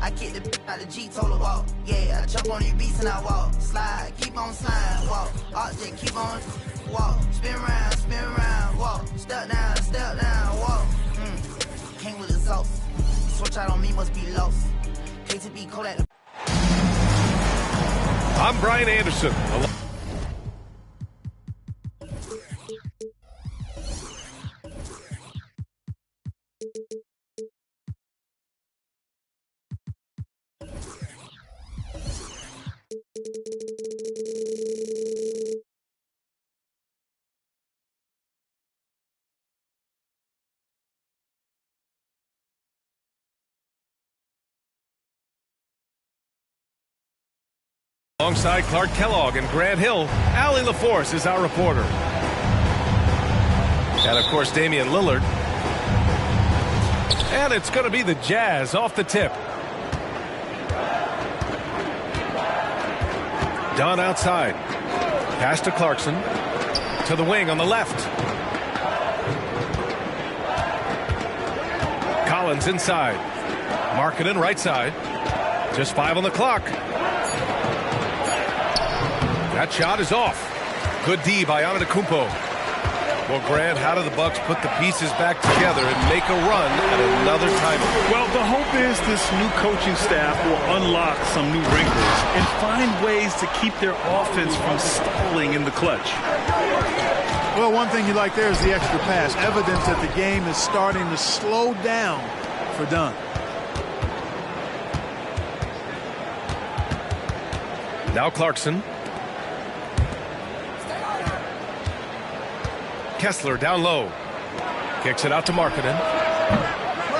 I kick the out the G, told her walk. Yeah, I jump on these beats and I walk. Slide, keep on sliding, walk. Object, keep on walk. Spin around, walk. Step down, walk. Came with the sauce. Switch out on me, must be lost. Hate to be cold at the... I'm Brian Anderson. Alongside Clark Kellogg and Grant Hill, Allie LaForce is our reporter. And, of course, Damian Lillard. And it's going to be the Jazz off the tip. Dunn outside. Pass to Clarkson. To the wing on the left. Collins inside. Markkanen right side. Just 5 on the clock. That shot is off. Good D by Antetokounmpo. Well, Grant, how do the Bucks put the pieces back together and make a run at another title? Well, the hope is this new coaching staff will unlock some new wrinkles and find ways to keep their offense from stalling in the clutch. Well, one thing you like there is the extra pass. Evidence that the game is starting to slow down for Dunn. Now Clarkson. Kessler down low. Kicks it out to Markkanen.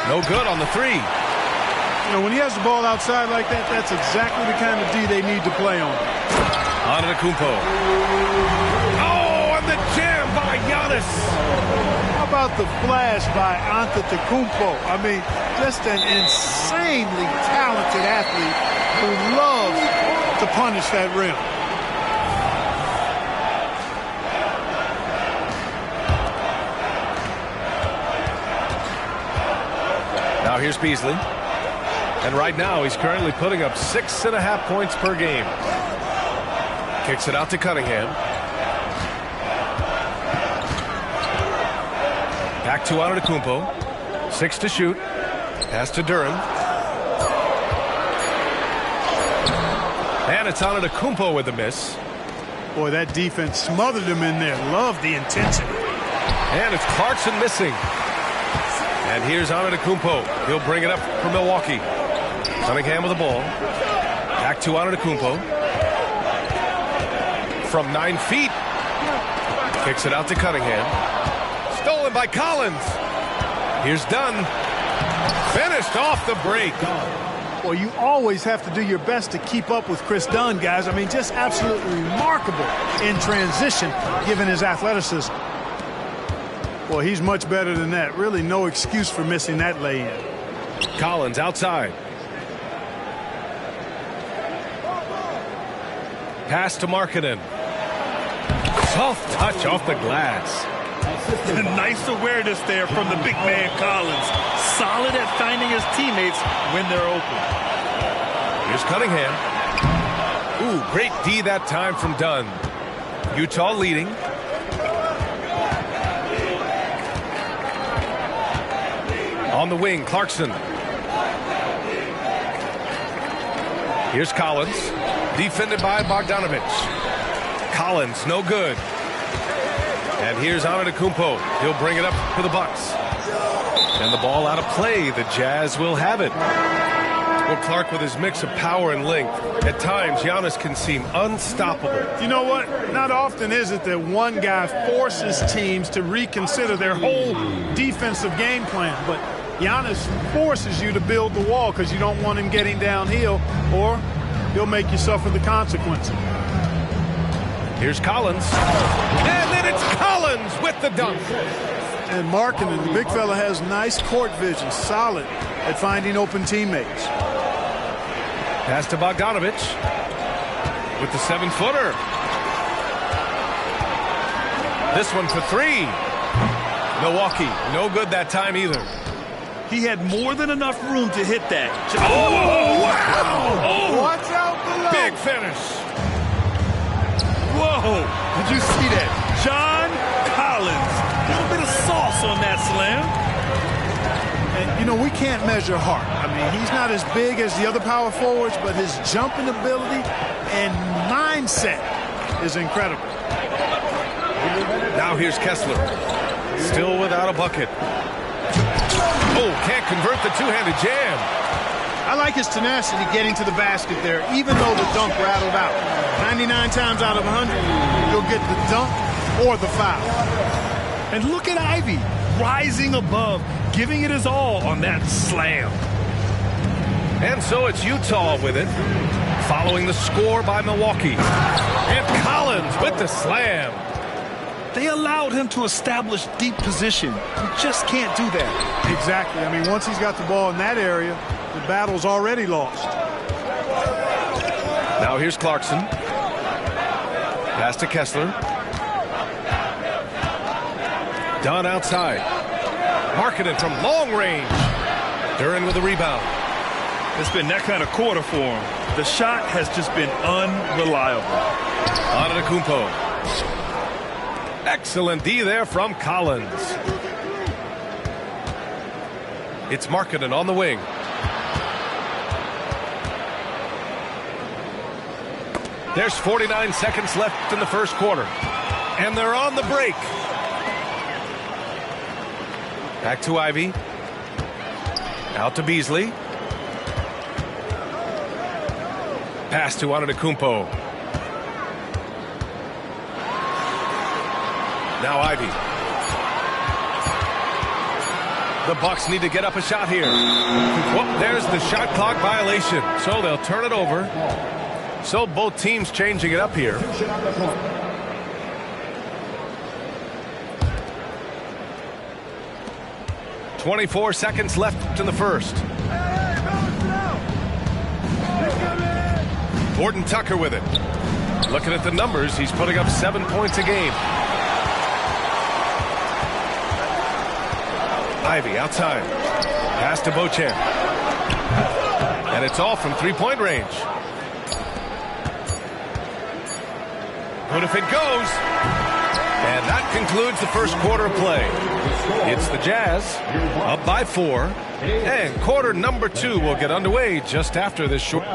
No good on the three. You know, when he has the ball outside like that, that's exactly the kind of D they need to play on. Antetokounmpo. Oh, and the jam by Giannis. How about the flash by Antetokounmpo? I mean, just an insanely talented athlete who loves to punish that rim. Now here's Beasley. And right now he's currently putting up 6.5 points per game. Kicks it out to Cunningham. Back to Antetokounmpo. 6 to shoot. Pass to Duren. And it's Antetokounmpo with the miss. Boy, that defense smothered him in there. Love the intensity. And it's Clarkson missing. And here's Antetokounmpo. He'll bring it up for Milwaukee. Cunningham with the ball. Back to Antetokounmpo. From 9 feet. Kicks it out to Cunningham. Stolen by Collins. Here's Dunn. Finished off the break. Well, you always have to do your best to keep up with Chris Dunn, guys. I mean, just absolutely remarkable in transition, given his athleticism. Well, he's much better than that. Really no excuse for missing that lay-in. Collins outside. Pass to Markkanen. Soft touch off the glass. Nice awareness there from the big man Collins. Solid at finding his teammates when they're open. Here's Cunningham. Ooh, great D that time from Dunn. Utah leading. On the wing, Clarkson. Here's Collins. Defended by Bogdanovich. Collins, no good. And here's Antetokounmpo. He'll bring it up for the Bucks. And the ball out of play. The Jazz will have it. Well, Clark, with his mix of power and length, at times Giannis can seem unstoppable. You know what? Not often is it that one guy forces teams to reconsider their whole defensive game plan. But Giannis forces you to build the wall because you don't want him getting downhill, or he'll make you suffer the consequences. Here's Collins. And then it's Collins with the dunk. And Markkanen, the big fella, has nice court vision, solid at finding open teammates. Pass to Bogdanovich with the 7-footer. This one for three. Milwaukee, no good that time either. He had more than enough room to hit that. Oh, finish. Whoa, did you see that? John Collins, a little bit of sauce on that slam. And, you know, we can't measure heart. I mean, he's not as big as the other power forwards, but his jumping ability and mindset is incredible. Now here's Kessler. Still without a bucket. Oh, can't convert the two-handed jam. I like his tenacity getting to the basket there, even though the dunk rattled out. 99 times out of 100, you'll get the dunk or the foul. And look at Ivy rising above, giving it his all on that slam. And so it's Utah with it, following the score by Milwaukee. And Collins with the slam. They allowed him to establish deep position. You just can't do that. Exactly. I mean, once he's got the ball in that area, the battle's already lost. Now here's Clarkson. Pass to Kessler. Dunn outside. Markkanen from long range. Duran with a rebound. It's been that kind of quarter for him. The shot has just been unreliable. Antetokounmpo. Excellent D there from Collins. It's Markkanen on the wing. There's 49 seconds left in the first quarter. And they're on the break. Back to Ivy. Out to Beasley. Pass to Antetokounmpo. Now Ivy. The Bucks need to get up a shot here. Whoop, there's the shot clock violation. So they'll turn it over. So both teams changing it up here. "24 seconds left in the first. Gordon Tucker with it. Looking at the numbers, he's putting up 7 points a game. Ivy outside. Pass to Beauchamp. And it's all from three-point range. But if it goes, and that concludes the first quarter of play. It's the Jazz up by 4, and quarter number 2 will get underway just after this short.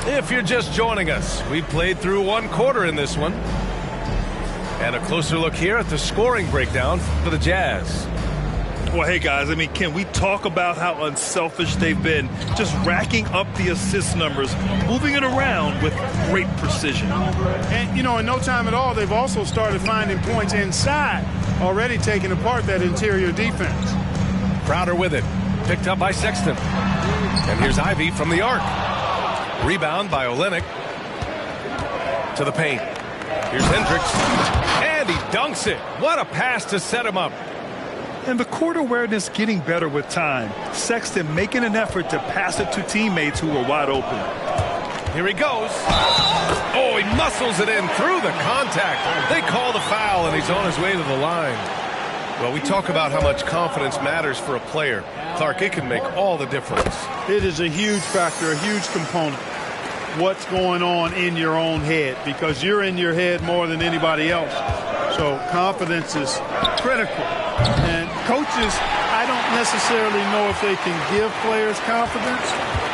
If you're just joining us, we played through one quarter in this one. And a closer look here at the scoring breakdown for the Jazz. Well, hey, guys, I mean, can we talk about how unselfish they've been? Just racking up the assist numbers, moving it around with great precision. And, you know, in no time at all, they've also started finding points inside, already taking apart that interior defense. Crowder with it. Picked up by Sexton. And here's Ivy from the arc. Rebound by Olynyk. To the paint. Here's Hendricks. And he dunks it. What a pass to set him up. And the court awareness getting better with time. Sexton making an effort to pass it to teammates who were wide open. Here he goes. Oh, he muscles it in through the contact. They call the foul, and he's on his way to the line. Well, we talk about how much confidence matters for a player. Clark, it can make all the difference. It is a huge factor, a huge component. What's going on in your own head, because you're in your head more than anybody else. So confidence is critical. And coaches, I don't necessarily know if they can give players confidence,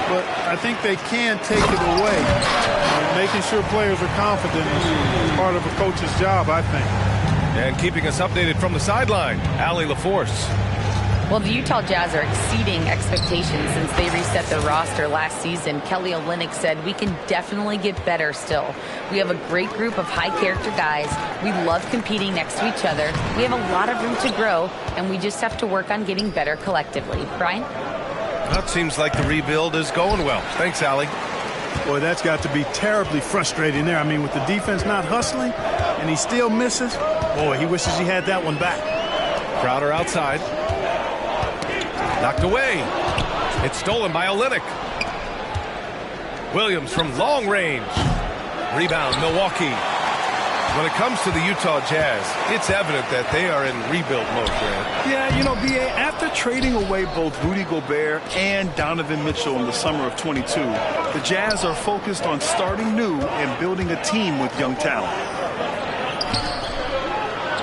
but I think they can take it away. Making sure players are confident is part of a coach's job, I think. And keeping us updated from the sideline, Allie LaForce. Well, the Utah Jazz are exceeding expectations since they reset the roster last season. Kelly Olynyk said, "We can definitely get better still. We have a great group of high-character guys. We love competing next to each other. We have a lot of room to grow, and we just have to work on getting better collectively." Brian? That seems like the rebuild is going well. Thanks, Allie. Boy, that's got to be terribly frustrating there. I mean, with the defense not hustling, and he still misses, boy, he wishes he had that one back. Crowder outside. Knocked away. It's stolen by Olynyk. Williams from long range. Rebound, Milwaukee. When it comes to the Utah Jazz, it's evident that they are in rebuild mode, Grant. Yeah, you know, B.A., after trading away both Rudy Gobert and Donovan Mitchell in the summer of 22, the Jazz are focused on starting new and building a team with young talent.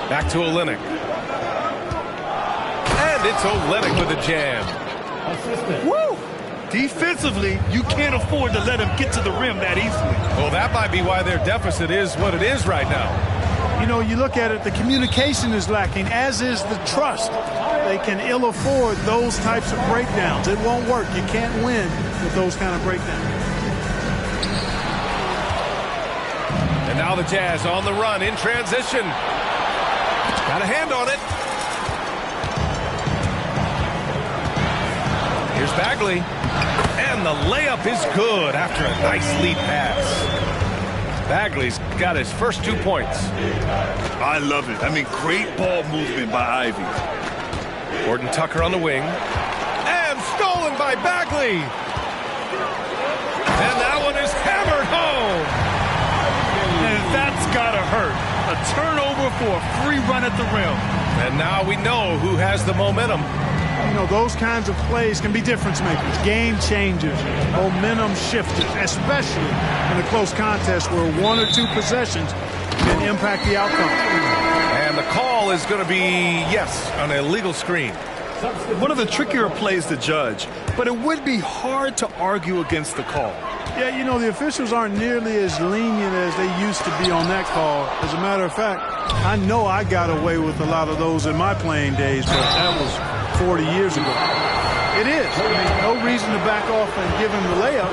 Back to Olynyk. And it's Olynyk with a jam. Woo! Defensively, you can't afford to let him get to the rim that easily. Well, that might be why their deficit is what it is right now. You know, you look at it, the communication is lacking, as is the trust. They can ill afford those types of breakdowns. It won't work. You can't win with those kind of breakdowns. And now the Jazz on the run in transition. Got a hand on it. Here's Bagley. And the layup is good after a nice lead pass. Bagley's got his first 2 points. I love it. I mean, great ball movement by Ivy. Gordon Tucker on the wing. And stolen by Bagley. And that one is hammered home. And that's gotta hurt. A turnover for a free run at the rim. And now we know who has the momentum. You know, those kinds of plays can be difference makers, game changers, momentum shifters, especially in a close contest where 1 or 2 possessions can impact the outcome. And the call is going to be, yes, an illegal screen. One of the trickier plays to judge, but it would be hard to argue against the call. Yeah, you know, the officials aren't nearly as lenient as they used to be on that call. As a matter of fact, I know I got away with a lot of those in my playing days, but that was 40 years ago. It is. I mean, no reason to back off and give him the layup.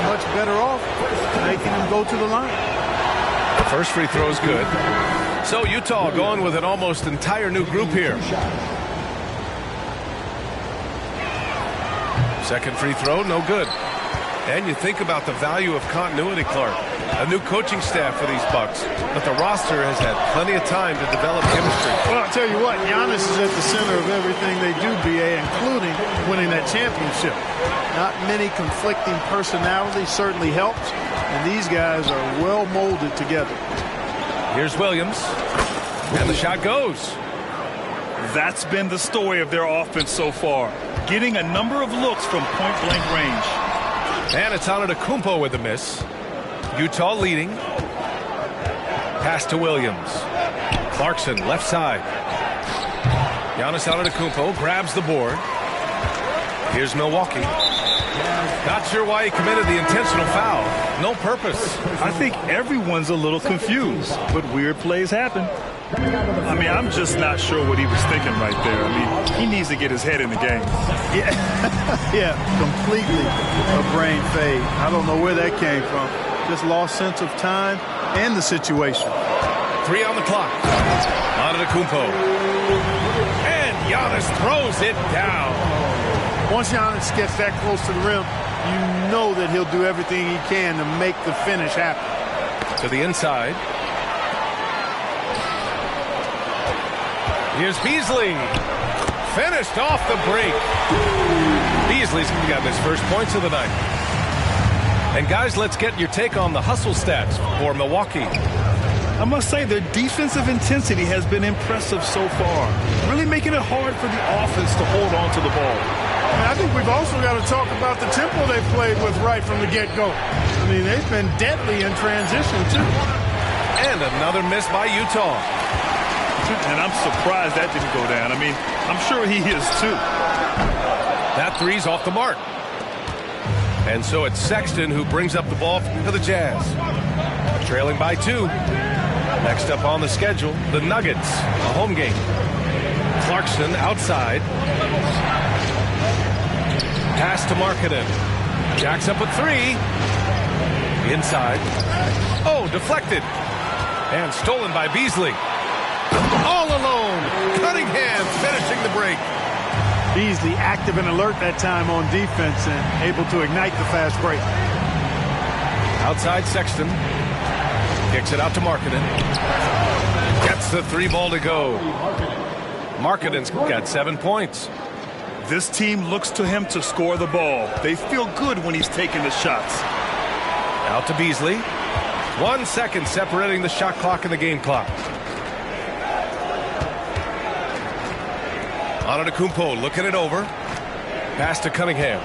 Much better off making him go to the line. The first free throw is good. So Utah going with an almost entire new group here. Second free throw, no good. And you think about the value of continuity, Clark. A new coaching staff for these Bucks, but the roster has had plenty of time to develop chemistry. Well, I'll tell you what, Giannis is at the center of everything they do, B.A., including winning that championship. Not many conflicting personalities certainly helps, and these guys are well molded together. Here's Williams, and the shot goes. That's been the story of their offense so far, getting a number of looks from point-blank range. And it's Antetokounmpo with the miss. Utah leading. Pass to Williams. Clarkson, left side. Giannis Antetokounmpo grabs the board. Here's Milwaukee. Not sure why he committed the intentional foul. No purpose. I think everyone's a little confused, but weird plays happen. I mean, I'm just not sure what he was thinking right there. I mean, he needs to get his head in the game. Yeah, yeah, completely a brain fade. I don't know where that came from. Just lost sense of time and the situation. 3 on the clock. Antetokounmpo. And Giannis throws it down. Once Giannis gets that close to the rim, you know that he'll do everything he can to make the finish happen. To the inside. Here's Beasley. Finished off the break. Beasley's gotten his first points of the night. And guys, let's get your take on the hustle stats for Milwaukee. I must say their defensive intensity has been impressive so far, really making it hard for the offense to hold on to the ball. I think we've also got to talk about the tempo they played with right from the get-go. I mean, they've been deadly in transition, too. And another miss by Utah. And I'm surprised that didn't go down. I mean, I'm sure he is, too. That three's off the mark. And so it's Sexton who brings up the ball for the Jazz. Trailing by 2. Next up on the schedule, the Nuggets, a home game. Clarkson outside. Pass to Markkanen. Jacks up a 3. Inside. Oh, deflected. And stolen by Beasley. All alone. Cunningham finishing the break. Beasley active and alert that time on defense and able to ignite the fast break. Outside Sexton. Kicks it out to Markkanen. Gets the 3 ball to go. Markkanen's got 7 points. This team looks to him to score the ball. They feel good when he's taking the shots. Out to Beasley. 1 second separating the shot clock and the game clock. Antetokounmpo looking it over. Pass to Cunningham.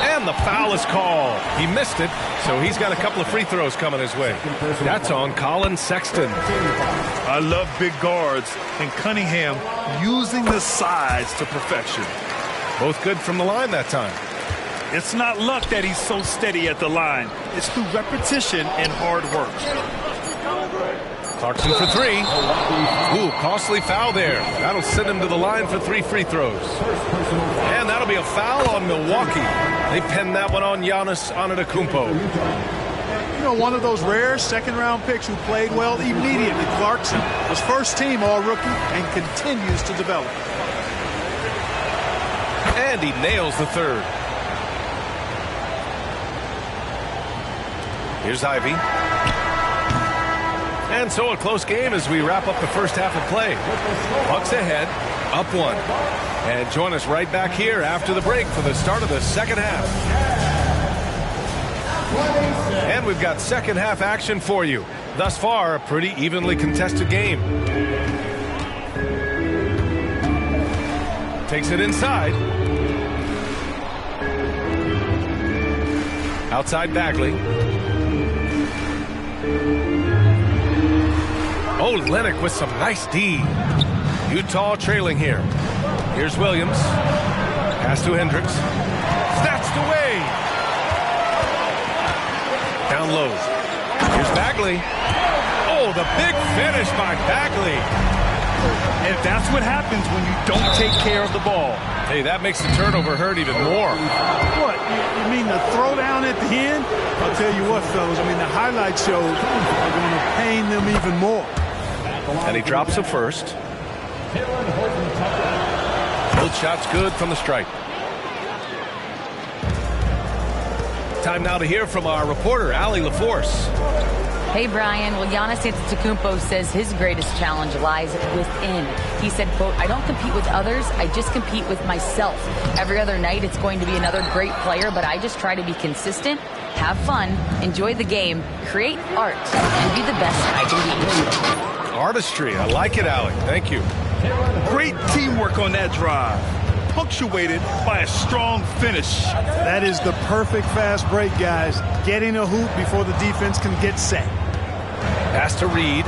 And the foul is called. He missed it, so he's got a couple of free throws coming his way. That's on Colin Sexton. I love big guards, and Cunningham using the size to perfection. Both good from the line that time. It's not luck that he's so steady at the line. It's through repetition and hard work. Clarkson for three. Ooh, costly foul there. That'll send him to the line for 3 free throws. And that'll be a foul on Milwaukee. They pinned that one on Giannis Antetokounmpo. You know, one of those rare second-round picks who played well immediately. Clarkson was first team all-rookie and continues to develop. And he nails the third. Here's Ivy. And so a close game as we wrap up the first half of play. Bucks ahead, up 1. And join us right back here after the break for the start of the second half. And we've got second half action for you. Thus far, a pretty evenly contested game. Takes it inside. Outside Bagley. Oh, Lennox with some nice D. Utah trailing here. Here's Williams. Pass to Hendricks. Snatched away. Down low. Here's Bagley. Oh, the big finish by Bagley. And that's what happens when you don't take care of the ball. Hey, that makes the turnover hurt even more. What? You mean the throwdown at the end? I'll tell you what, fellas. I mean, the highlight shows are going to pain them even more. And he drops it first. Both shots good from the stripe. Time now to hear from our reporter, Allie LaForce. Hey, Brian. Well, Giannis Antetokounmpo says his greatest challenge lies within. He said, quote, "I don't compete with others. I just compete with myself. Every other night it's going to be another great player, but I just try to be consistent, have fun, enjoy the game, create art, and be the best I can be." Artistry. I like it, Allie. Thank you. Great teamwork on that drive, punctuated by a strong finish. That is the perfect fast break, guys. Getting a hoop before the defense can get set. Pass to Reed.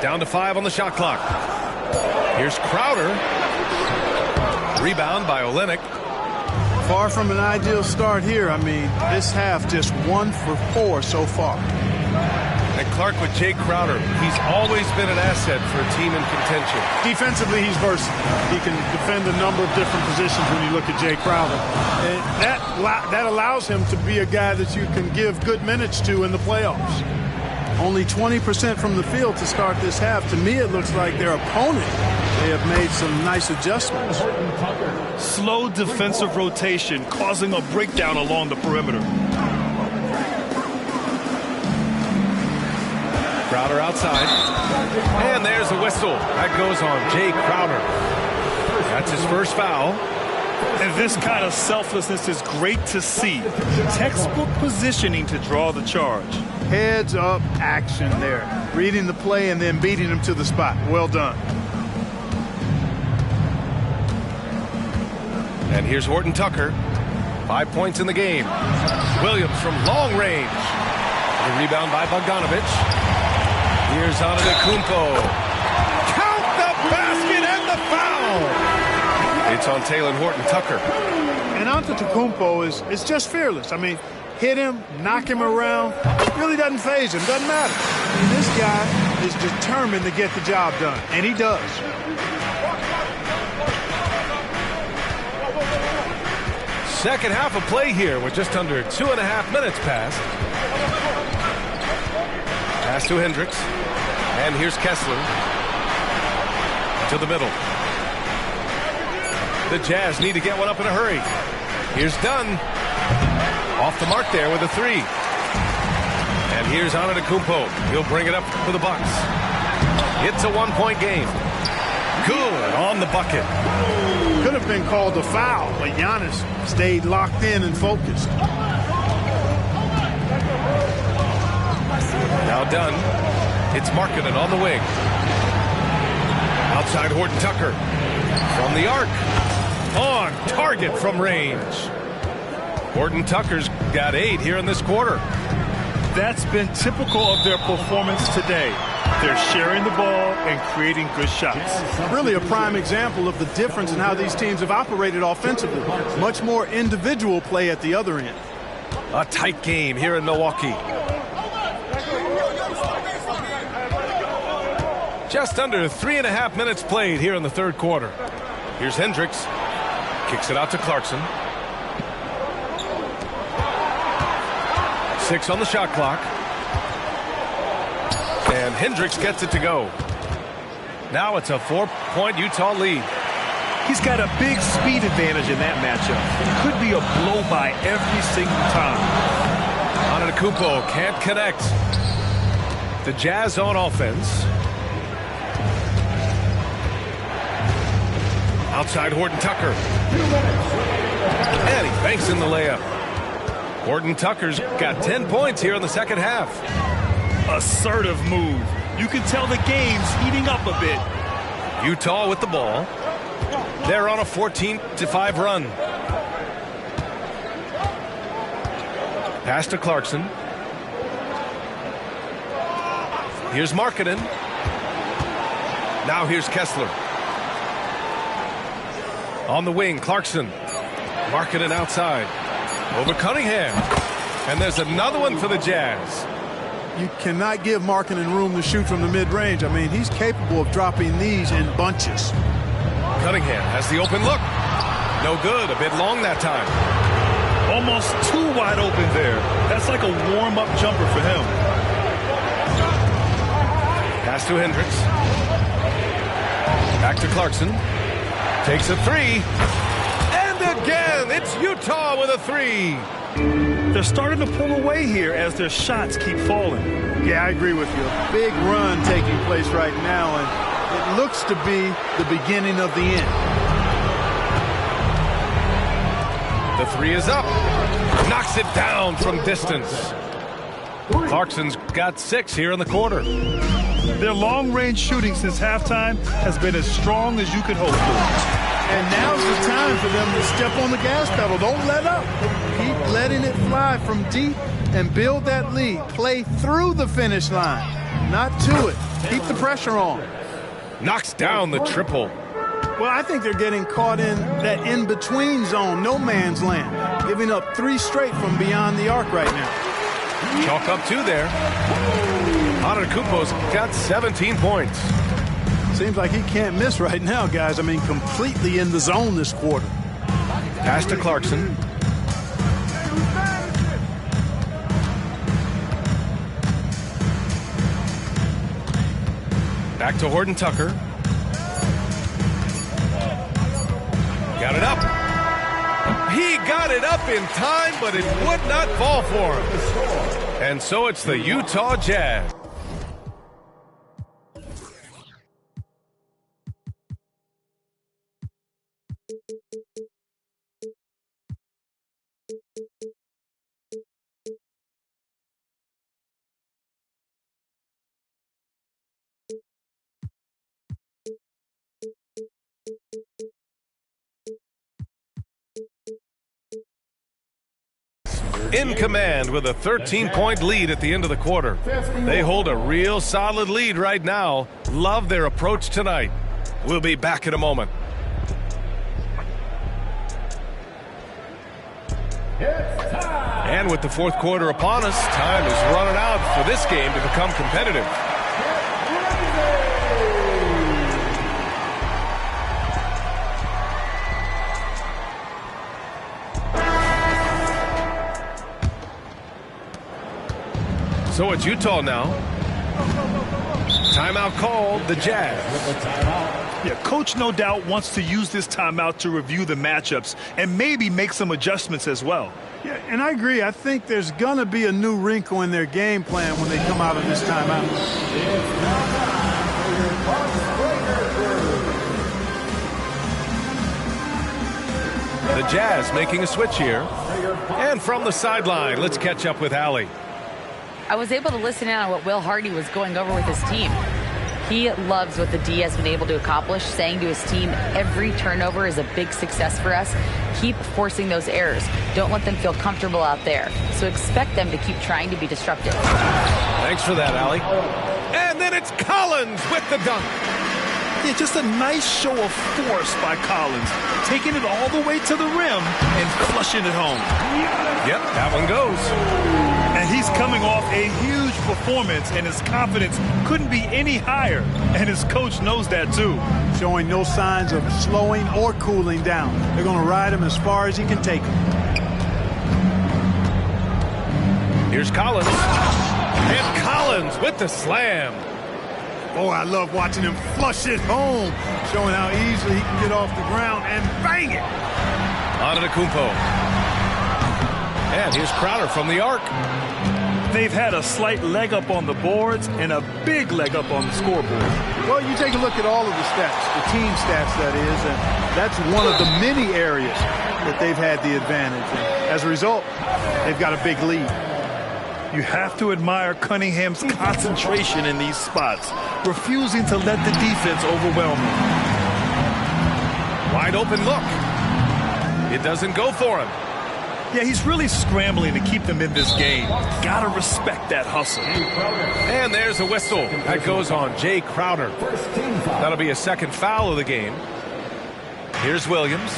Down to 5 on the shot clock. Here's Crowder. Rebound by Olynyk. Far from an ideal start here. I mean, this half just 1 for 4 so far. And Clark with Jay Crowder. He's always been an asset for a team in contention. Defensively, he's versatile. He can defend a number of different positions when you look at Jay Crowder. And that allows him to be a guy that you can give good minutes to in the playoffs. Only 20% from the field to start this half. To me, it looks like their opponent, they have made some nice adjustments. Slow defensive rotation causing a breakdown along the perimeter. Crowder outside. And there's the whistle. That goes on Jay Crowder. That's his first foul. And this kind of selflessness is great to see. Textbook positioning to draw the charge. Heads up action there. Reading the play and then beating him to the spot. Well done. And here's Horton Tucker. 5 points in the game. Williams from long range. The rebound by Bogdanovich. Here's Antetokounmpo. Count the basket and the foul. It's on Talen Horton Tucker. And Antetokounmpo is just fearless. I mean, hit him, knock him around. It really doesn't faze him. Doesn't matter. I mean, this guy is determined to get the job done. And he does. Second half of play here with just under 2.5 minutes passed. Pass to Hendricks. And here's Kessler. To the middle. The Jazz need to get one up in a hurry. Here's Dunn. Off the mark there with a 3. And here's Antetokounmpo. He'll bring it up for the Bucks. It's a 1-point game. Good on the bucket. Could have been called a foul, but Giannis stayed locked in and focused. Now done. It's Markkanen on the wing. Outside Horton Tucker. From the arc. On target from range. Horton Tucker's got 8 here in this quarter. That's been typical of their performance today. They're sharing the ball and creating good shots. Really a prime example of the difference in how these teams have operated offensively. Much more individual play at the other end. A tight game here in Milwaukee. Just under 3.5 minutes played here in the third quarter. Here's Hendricks. Kicks it out to Clarkson. 6 on the shot clock. And Hendricks gets it to go. Now it's a 4-point Utah lead. He's got a big speed advantage in that matchup. Could be a blow-by every single time. Antetokounmpo can't connect. The Jazz on offense. Outside Horton Tucker. And he banks in the layup. Horton Tucker's got 10 points here in the second half. Assertive move. You can tell the game's heating up a bit. Utah with the ball. They're on a 14-5 run. Pass to Clarkson. Here's Markkanen. Now here's Kessler. On the wing, Clarkson. Markkanen outside. Over Cunningham. And there's another one for the Jazz. You cannot give Markkanen room to shoot from the mid-range. I mean, he's capable of dropping these in bunches. Cunningham has the open look. No good. A bit long that time. Almost too wide open there. That's like a warm-up jumper for him. Pass to Hendricks. Back to Clarkson. Takes a 3. And again, it's Utah with a 3. They're starting to pull away here as their shots keep falling. Yeah, I agree with you. A big run taking place right now, and it looks to be the beginning of the end. The 3 is up. Knocks it down from distance. Clarkson's got 6 here in the quarter. Their long-range shooting since halftime has been as strong as you could hope for. And now's the time for them to step on the gas pedal. Don't let up. Keep letting it fly from deep and build that lead. Play through the finish line, not to it. Keep the pressure on. Knocks down the triple. Well, I think they're getting caught in that in-between zone, no man's land, giving up 3 straight from beyond the arc right now. Chalk up 2 there. Antetokounmpo's got 17 points. Seems like he can't miss right now, guys. I mean, completely in the zone this quarter. Pass to Clarkson. Back to Horton Tucker. Got it up. He got it up in time, but it would not fall for him. And so it's the Utah Jazz. In command with a 13-point lead at the end of the quarter. They hold a real solid lead right now. Love their approach tonight. We'll be back in a moment. And with the fourth quarter upon us, time is running out for this game to become competitive. So it's Utah now. Timeout called, the Jazz. Yeah, coach no doubt wants to use this timeout to review the matchups and maybe make some adjustments as well. Yeah, and I agree. I think there's going to be a new wrinkle in their game plan when they come out of this timeout. The Jazz making a switch here. And from the sideline, let's catch up with Allie. I was able to listen in on what Will Hardy was going over with his team. He loves what the D has been able to accomplish, saying to his team, every turnover is a big success for us. Keep forcing those errors. Don't let them feel comfortable out there. So expect them to keep trying to be disruptive. Thanks for that, Allie. And then it's Collins with the dunk. Yeah, just a nice show of force by Collins, taking it all the way to the rim and flushing it home. Yep, that one goes. And he's coming off a huge performance, and his confidence couldn't be any higher. And his coach knows that, too. Showing no signs of slowing or cooling down. They're going to ride him as far as he can take him. Here's Collins. And Collins with the slam. Oh, I love watching him flush it home, showing how easily he can get off the ground and bang it. Antetokounmpo. And here's Crowder from the arc. They've had a slight leg up on the boards and a big leg up on the scoreboard. Well, you take a look at all of the stats, the team stats, that is, and that's one of the many areas that they've had the advantage. And as a result, they've got a big lead. You have to admire Cunningham's concentration in these spots, refusing to let the defense overwhelm him. Wide open look. It doesn't go for him. Yeah, he's really scrambling to keep them in this game. Gotta respect that hustle. And there's a whistle. That goes on Jay Crowder. That'll be a second foul of the game. Here's Williams.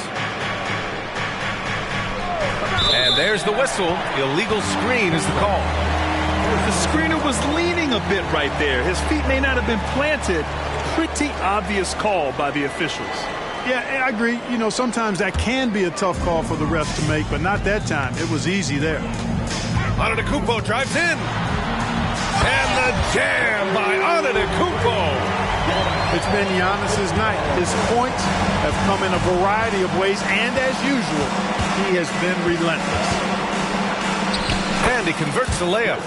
And there's the whistle. Illegal screen is the call. The screener was leaning a bit right there. His feet may not have been planted. Pretty obvious call by the officials. Yeah, I agree. You know, sometimes that can be a tough call for the refs to make, but not that time. It was easy there. Antetokounmpo drives in. And the jam by Antetokounmpo. It's been Giannis's night. His points have come in a variety of ways, and as usual, he has been relentless. And he converts the layup.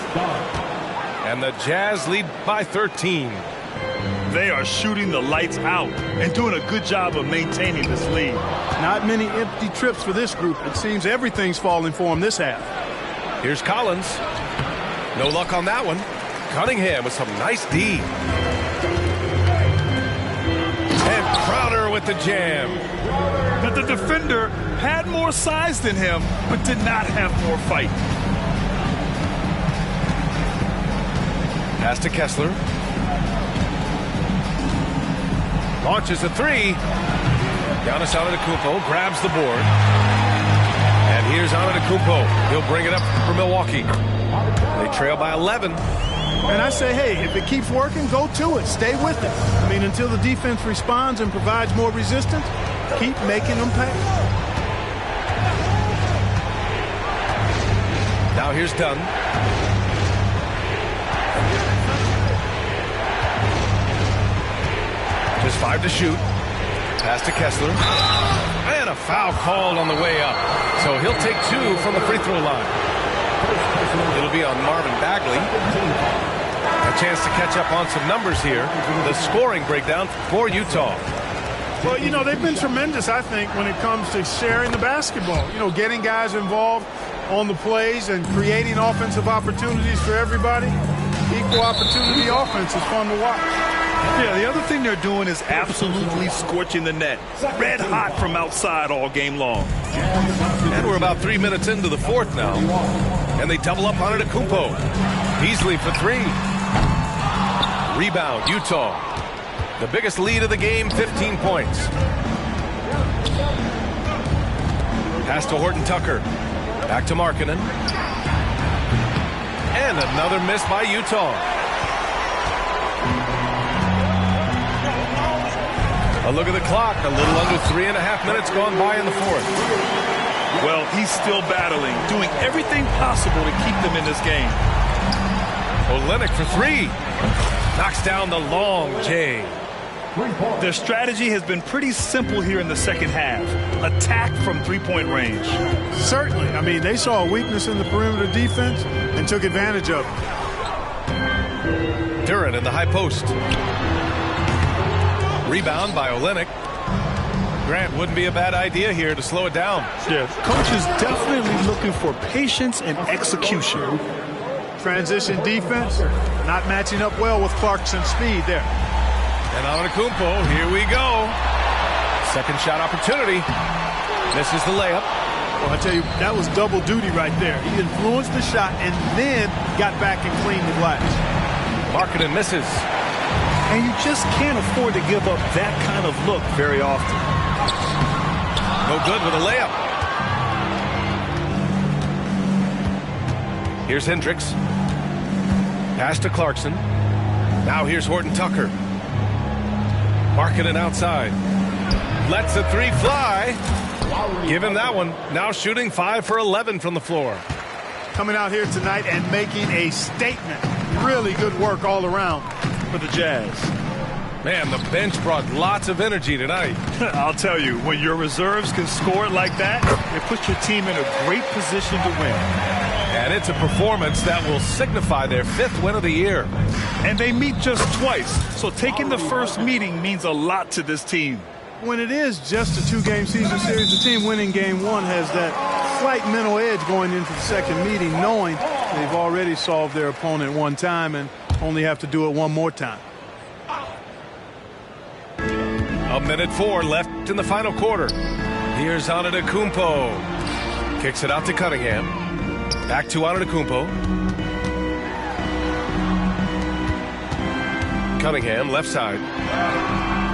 And the Jazz lead by 13. They are shooting the lights out and doing a good job of maintaining this lead. Not many empty trips for this group. It seems everything's falling for him this half. Here's Collins. No luck on that one. Cunningham with some nice D. And Crowder with the jam. But the defender had more size than him, but did not have more fight. Pass to Kessler. Launches a three. Giannis Antetokounmpo grabs the board. And here's Antetokounmpo. He'll bring it up for Milwaukee. They trail by 11. And I say, hey, if it keeps working, go to it. Stay with it. I mean, until the defense responds and provides more resistance, keep making them pay. Now here's Dunn. Just 5 to shoot. Pass to Kessler. And a foul called on the way up. So he'll take 2 from the free throw line. It'll be on Marvin Bagley. A chance to catch up on some numbers here. The scoring breakdown for Utah. Well, you know, they've been tremendous, I think, when it comes to sharing the basketball. You know, getting guys involved on the plays and creating offensive opportunities for everybody. Equal opportunity offense is fun to watch. Yeah, the other thing they're doing is absolutely scorching the net. Red hot from outside all game long. And we're about 3 minutes into the fourth now. And they double up on Antetokounmpo. Beasley for 3. Rebound, Utah. The biggest lead of the game, 15 points. Pass to Horton Tucker. Back to Markkanen. And another miss by Utah. A look at the clock. A little under 3.5 minutes gone by in the fourth. Well, he's still battling, doing everything possible to keep them in this game. Olynyk for 3. Knocks down the long J. Their strategy has been pretty simple here in the second half. Attack from three-point range. Certainly. I mean, they saw a weakness in the perimeter defense and took advantage of it. Duran in the high post. Rebound by Olynyk. Grant, wouldn't be a bad idea here to slow it down. Yeah, coach is definitely looking for patience and execution. Transition defense, not matching up well with Clarkson's speed there. And Antetokounmpo, here we go. Second shot opportunity. Misses the layup. Well, I tell you, that was double duty right there. He influenced the shot and then got back and cleaned the glass. Markkanen misses. And you just can't afford to give up that kind of look very often. No good with a layup. Here's Hendricks. Pass to Clarkson. Now here's Horton Tucker. Markkanen outside. Lets the three fly. Give him that one. Now shooting 5 for 11 from the floor. Coming out here tonight and making a statement. Really good work all around for the Jazz. Man, the bench brought lots of energy tonight. I'll tell you, when your reserves can score like that, it puts your team in a great position to win. And it's a performance that will signify their 5th win of the year. And they meet just twice, so taking the first meeting means a lot to this team. When it is just a 2-game season series, the team winning game 1 has that slight mental edge going into the second meeting, knowing they've already solved their opponent one time and only have to do it one more time. 1:04 left in the final quarter. Here's Antetokounmpo. Kicks it out to Cunningham. Back to Antetokounmpo. Cunningham, left side.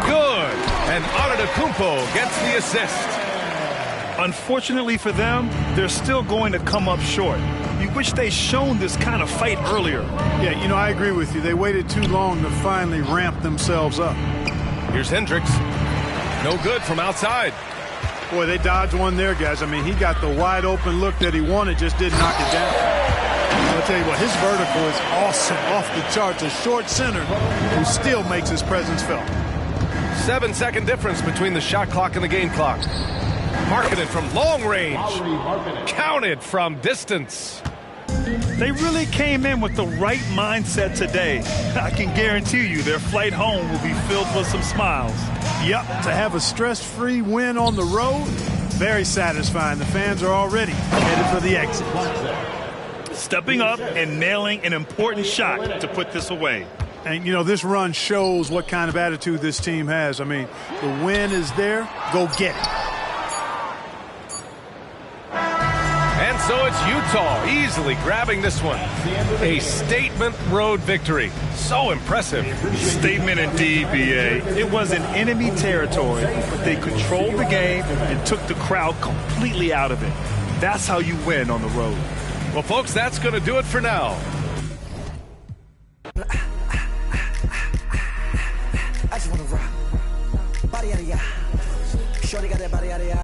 Good! And Antetokounmpo gets the assist. Unfortunately for them, they're still going to come up short. You wish they'd shown this kind of fight earlier. Yeah, you know, I agree with you. They waited too long to finally ramp themselves up. Here's Hendricks. No good from outside. Boy, they dodged one there, guys. I mean, he got the wide open look that he wanted, just didn't knock it down. I'll tell you what, his vertical is awesome, off the charts. A short center who still makes his presence felt. 7-second difference between the shot clock and the game clock. Markkanen from long range. Counted from distance. They really came in with the right mindset today. I can guarantee you their flight home will be filled with some smiles. Yep, to have a stress-free win on the road, very satisfying. The fans are already headed for the exit. Stepping up and nailing an important shot to put this away. And, you know, this run shows what kind of attitude this team has. I mean, the win is there. Go get it. And so it's Utah easily grabbing this one. A statement road victory. So impressive. Statement indeed, B.A. It was in enemy territory, but they controlled the game and took the crowd completely out of it. That's how you win on the road. Well, folks, that's going to do it for now. I just wanna rock. Body out of ya. Shorty got that body out of ya.